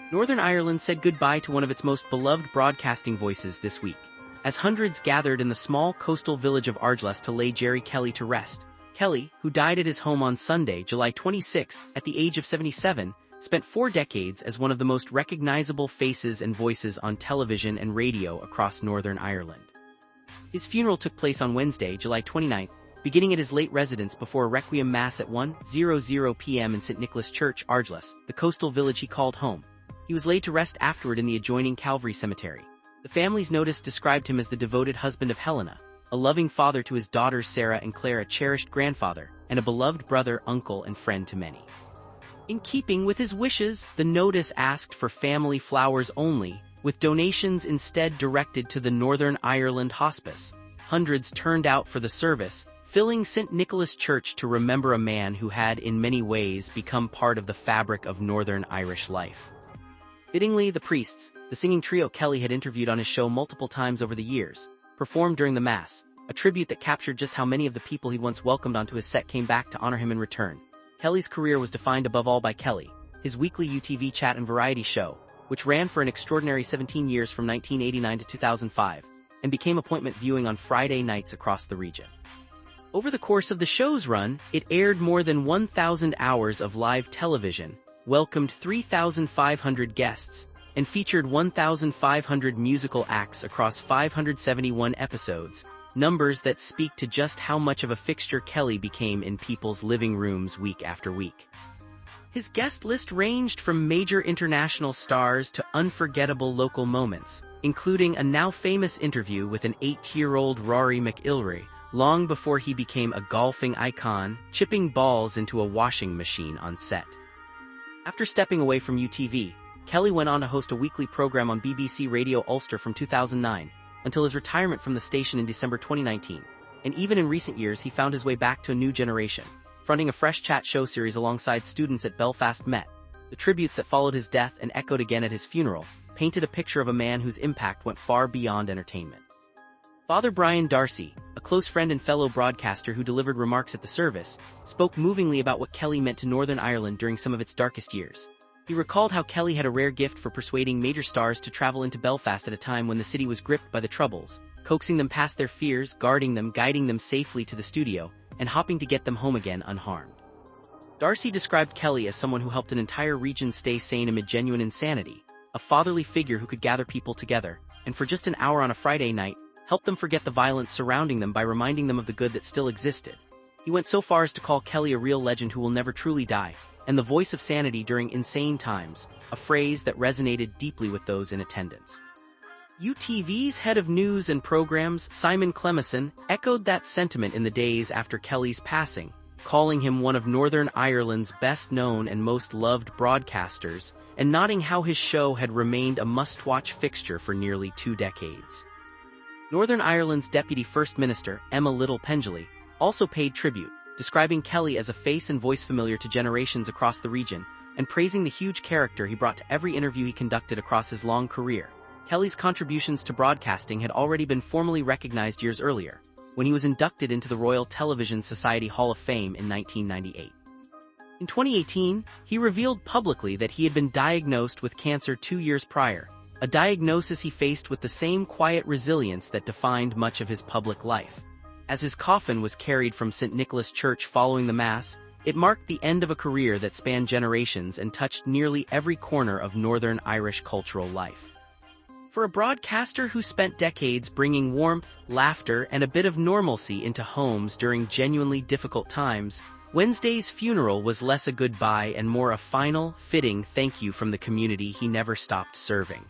Northern Ireland said goodbye to one of its most beloved broadcasting voices this week, as hundreds gathered in the small coastal village of Ardglass to lay Gerry Kelly to rest. Kelly, who died at his home on Sunday, July 26, at the age of 77, spent 4 decades as one of the most recognizable faces and voices on television and radio across Northern Ireland. His funeral took place on Wednesday, July 29, beginning at his late residence before a Requiem Mass at 1:00 p.m. in St. Nicholas Church, Ardglass, the coastal village he called home. He was laid to rest afterward in the adjoining Calvary Cemetery. The family's notice described him as the devoted husband of Helena, a loving father to his daughters Sarah and Claire, a cherished grandfather, and a beloved brother, uncle, and friend to many. In keeping with his wishes, the notice asked for family flowers only, with donations instead directed to the Northern Ireland Hospice. Hundreds turned out for the service, filling St. Nicholas Church to remember a man who had in many ways become part of the fabric of Northern Irish life. Fittingly, the priests, the singing trio Kelly had interviewed on his show multiple times over the years, performed during the Mass, a tribute that captured just how many of the people he once welcomed onto his set came back to honor him in return. Kelly's career was defined above all by Kelly, his weekly UTV chat and variety show, which ran for an extraordinary 17 years from 1989 to 2005, and became appointment viewing on Friday nights across the region. Over the course of the show's run, it aired more than 1,000 hours of live television, welcomed 3,500 guests, and featured 1,500 musical acts across 571 episodes, numbers that speak to just how much of a fixture Kelly became in people's living rooms week after week. His guest list ranged from major international stars to unforgettable local moments, including a now-famous interview with an 8-year-old Rory McIlroy, long before he became a golfing icon, chipping balls into a washing machine on set. After stepping away from UTV, Kelly went on to host a weekly program on BBC Radio Ulster from 2009, until his retirement from the station in December 2019, and even in recent years he found his way back to a new generation, fronting a fresh chat show series alongside students at Belfast Met. The tributes that followed his death and echoed again at his funeral painted a picture of a man whose impact went far beyond entertainment. Father Brian Darcy, a close friend and fellow broadcaster who delivered remarks at the service, spoke movingly about what Kelly meant to Northern Ireland during some of its darkest years. He recalled how Kelly had a rare gift for persuading major stars to travel into Belfast at a time when the city was gripped by the Troubles, coaxing them past their fears, guarding them, guiding them safely to the studio, and hoping to get them home again unharmed. Darcy described Kelly as someone who helped an entire region stay sane amid genuine insanity, a fatherly figure who could gather people together, and for just an hour on a Friday night, help them forget the violence surrounding them by reminding them of the good that still existed. He went so far as to call Kelly a real legend who will never truly die, and the voice of sanity during insane times, a phrase that resonated deeply with those in attendance. UTV's head of news and programs, Simon Clemison, echoed that sentiment in the days after Kelly's passing, calling him one of Northern Ireland's best-known and most loved broadcasters, and noting how his show had remained a must-watch fixture for nearly 2 decades. Northern Ireland's Deputy First Minister, Emma Little-Pengelly, also paid tribute, describing Kelly as a face and voice familiar to generations across the region, and praising the huge character he brought to every interview he conducted across his long career. Kelly's contributions to broadcasting had already been formally recognized years earlier, when he was inducted into the Royal Television Society Hall of Fame in 1998. In 2018, he revealed publicly that he had been diagnosed with cancer 2 years prior, a diagnosis he faced with the same quiet resilience that defined much of his public life. As his coffin was carried from St. Nicholas Church following the Mass, it marked the end of a career that spanned generations and touched nearly every corner of Northern Irish cultural life. For a broadcaster who spent decades bringing warmth, laughter, and a bit of normalcy into homes during genuinely difficult times, Wednesday's funeral was less a goodbye and more a final, fitting thank you from the community he never stopped serving.